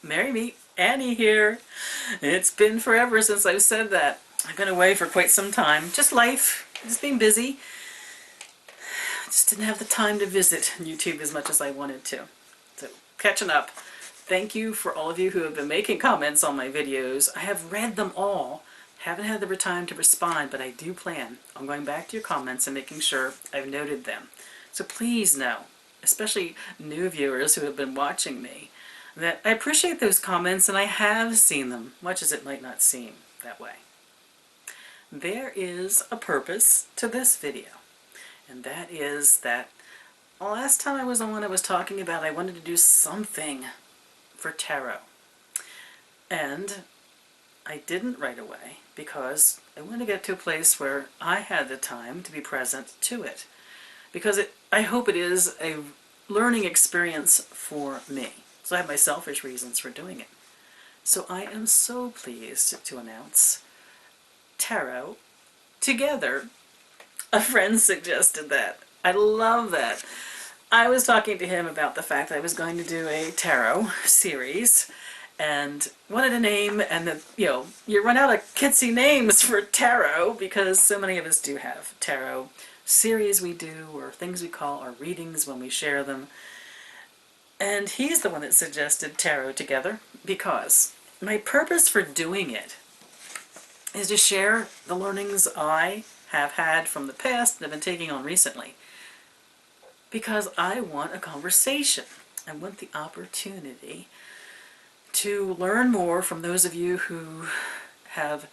Merry Meet Annie here. It's been forever since I've said that. I've been away for quite some time. Just life, just being busy. Just didn't have the time to visit YouTube as much as I wanted to. So, catching up. Thank you for all of you who have been making comments on my videos. I have read them all. Haven't had the time to respond, but I do plan on going back to your comments and making sure I've noted them. So please know, especially new viewers who have been watching me, that I appreciate those comments and I have seen them, much as it might not seem that way. There is a purpose to this video, and that is that last time I was on, I was talking about I wanted to do something for tarot. And I didn't right away because I wanted to get to a place where I had the time to be present to it. Because I hope it is a learning experience for me. So I have my selfish reasons for doing it. So I am so pleased to announce Tarot Together. A friend suggested that. I love that. I was talking to him about the fact that I was going to do a tarot series and wanted a name, and that, you run out of kitsy names for tarot because so many of us do have tarot series we do, or things we call our readings when we share them. And he's the one that suggested Tarot Together because my purpose for doing it is to share the learnings I have had from the past and have been taking on recently. Because I want a conversation. I want the opportunity to learn more from those of you who have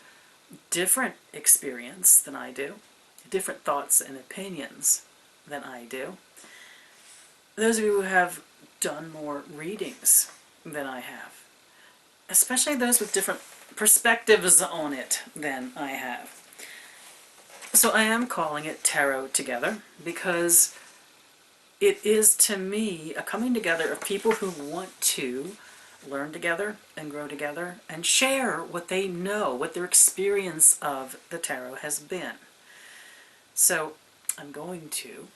different experience than I do, different thoughts and opinions than I do. Those of you who have done more readings than I have, especially those with different perspectives on it than I have. So I am calling it Tarot Together because it is, to me, a coming together of people who want to learn together and grow together and share what they know, what their experience of the tarot has been. So I'm going to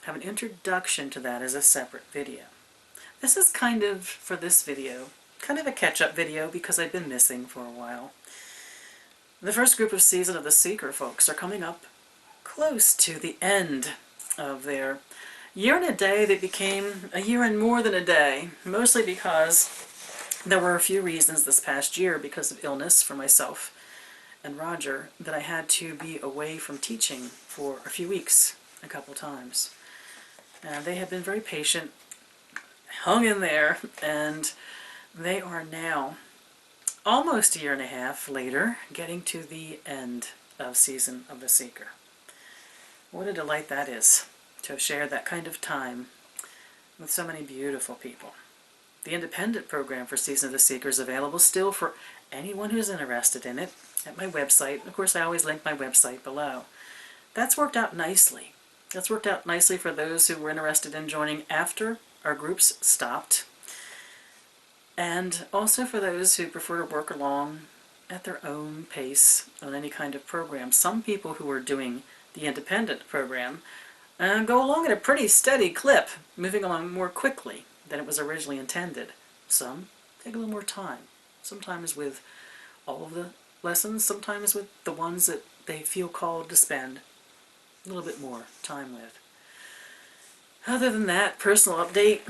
have an introduction to that as a separate video. This is kind of, for this video, kind of a catch-up video because I've been missing for a while. The first group of Season of the Seeker folks are coming up close to the end of their year and a day that became a year and more than a day, mostly because there were a few reasons this past year because of illness for myself and Roger that I had to be away from teaching for a few weeks, a couple times. And they have been very patient, hung in there, and they are now almost a year and a half later getting to the end of Season of the Seeker. What a delight that is, to have shared that kind of time with so many beautiful people. The independent program for Season of the Seeker is available still for anyone who's interested in it at my website. Of course, I always link my website below. That's worked out nicely. That's worked out nicely for those who were interested in joining after our groups stopped, and also for those who prefer to work along at their own pace on any kind of program. Some people who are doing the independent program go along at a pretty steady clip, moving along more quickly than it was originally intended. Some take a little more time, sometimes with all of the lessons, sometimes with the ones that they feel called to spend a little bit more time with. Other than that, personal update,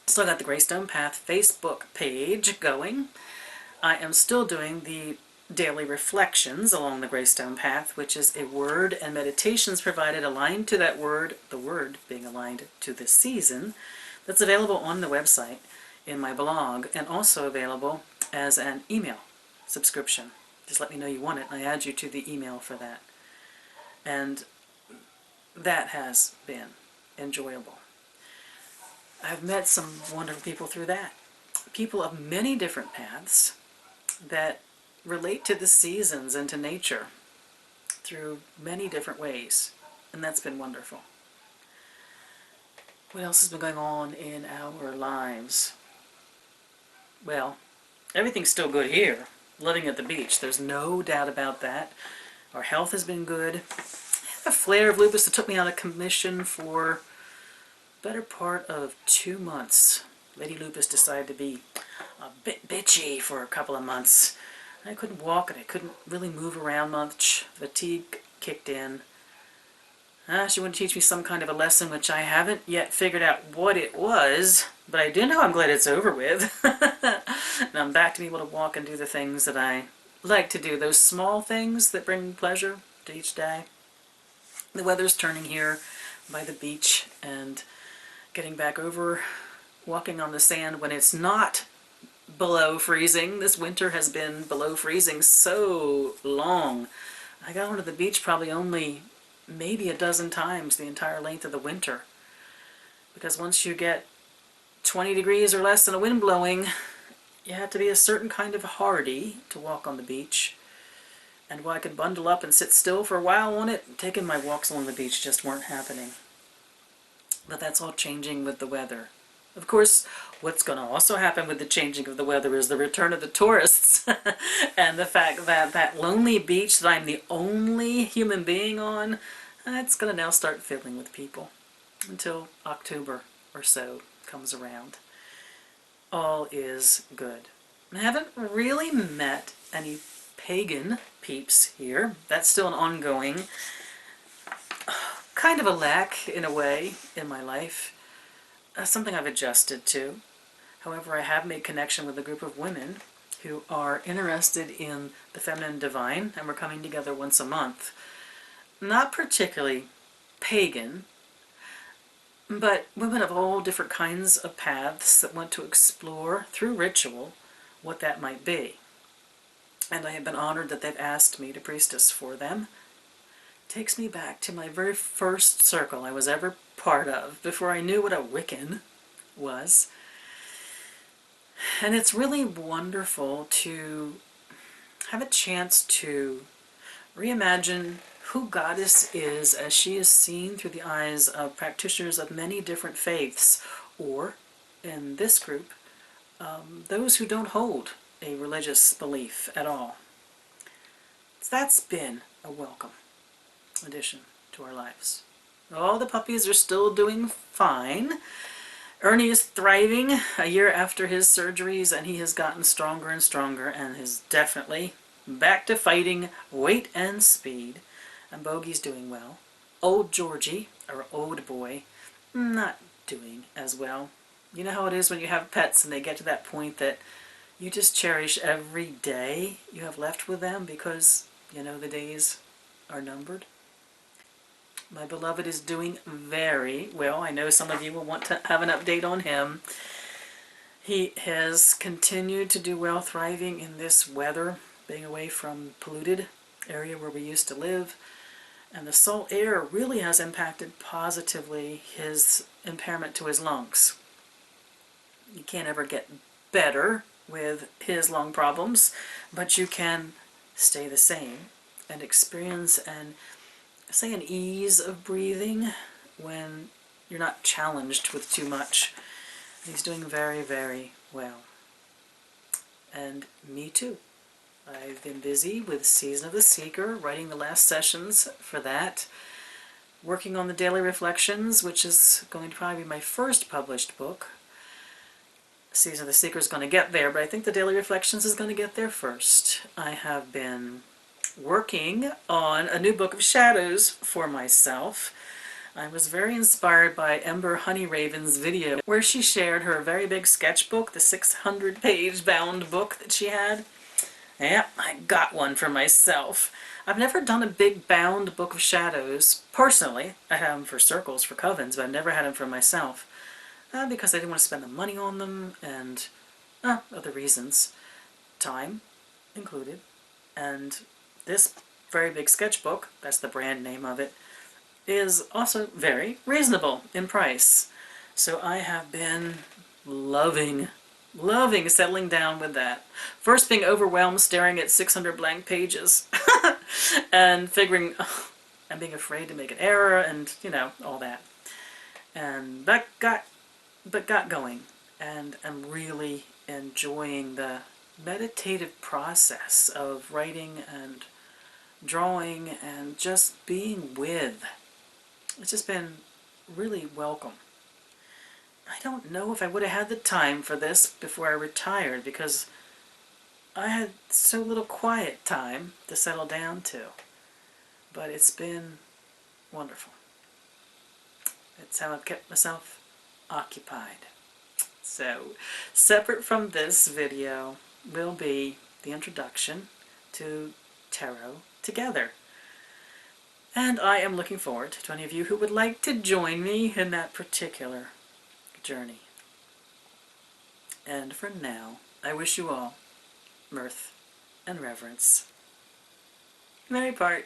still got the Greystone Path Facebook page going. I am still doing the daily reflections along the Greystone Path, which is a word and meditations provided aligned to that word, the word being aligned to the season. That's available on the website in my blog and also available as an email subscription. Just let me know you want it and I add you to the email for that. And that has been enjoyable. I've met some wonderful people through that. People of many different paths that relate to the seasons and to nature through many different ways, and that's been wonderful. What else has been going on in our lives? Well, everything's still good here, living at the beach. There's no doubt about that. Our health has been good. I had a flare of lupus that took me out of commission for the better part of 2 months. Lady Lupus decided to be a bit bitchy for a couple of months. I couldn't walk and I couldn't really move around much. Fatigue kicked in. She wanted to teach me some kind of a lesson, which I haven't yet figured out what it was, but I do know I'm glad it's over with. And I'm back to be able to walk and do the things that I like to do, those small things that bring pleasure to each day. The weather's turning here by the beach, and getting back over walking on the sand when it's not below freezing. This winter has been below freezing so long. I got onto the beach probably only maybe a dozen times the entire length of the winter, because once you get 20 degrees or less and a wind blowing, you have to be a certain kind of hardy to walk on the beach. And while I could bundle up and sit still for a while on it, taking my walks along the beach just weren't happening. But that's all changing with the weather. Of course, what's going to also happen with the changing of the weather is the return of the tourists. And the fact that that lonely beach that I'm the only human being on, it's going to now start filling with people until October or so comes around. All is good. I haven't really met any pagan peeps here. That's still an ongoing kind of a lack, in a way, in my life. Something I've adjusted to. However, I have made connection with a group of women who are interested in the feminine divine, and we're coming together once a month. Not particularly pagan, but women of all different kinds of paths that want to explore through ritual what that might be. And I have been honored that they've asked me to priestess for them. Takes me back to my very first circle I was ever part of, before I knew what a Wiccan was. And it's really wonderful to have a chance to reimagine who Goddess is as she is seen through the eyes of practitioners of many different faiths, or, in this group, those who don't hold a religious belief at all. So that's been a welcome addition to our lives. All the puppies are still doing fine. Ernie is thriving a year after his surgeries, and he has gotten stronger and stronger and is definitely back to fighting weight and speed. And Bogey's doing well. Old Georgie, or old boy, not doing as well. You know how it is when you have pets and they get to that point that you just cherish every day you have left with them, because you know the days are numbered. My beloved is doing very well. I know some of you will want to have an update on him. He has continued to do well, thriving in this weather, being away from polluted area where we used to live. And the salt air really has impacted positively his impairment to his lungs. You can't ever get better with his lung problems, but you can stay the same and experience an ease of breathing when you're not challenged with too much. He's doing very, very well. And me too. I've been busy with Season of the Seeker, writing the last sessions for that, working on the Daily Reflections, which is going to probably be my first published book. Season of the Seeker is going to get there, but I think the Daily Reflections is going to get there first. I have been working on a new book of shadows for myself. I was very inspired by Ember Honeyraven's video, where she shared her very big sketchbook, the 600-page bound book that she had. Yeah, I got one for myself. I've never done a big bound book of shadows. Personally, I have them for circles, for covens, but I've never had them for myself. Because I didn't want to spend the money on them, and other reasons. Time included. And this very big sketchbook, that's the brand name of it, is also very reasonable in price. So I have been loving settling down with that. First being overwhelmed staring at 600 blank pages and figuring, and being afraid to make an error, and you know, all that. And that got going, and I'm really enjoying the meditative process of writing and drawing and just being with. It's just been really welcome. I don't know if I would have had the time for this before I retired, because I had so little quiet time to settle down to. But it's been wonderful. It's how I've kept myself occupied. So, separate from this video will be the introduction to Tarot Together. And I am looking forward to any of you who would like to join me in that particular journey. And for now, I wish you all mirth and reverence. Merry part.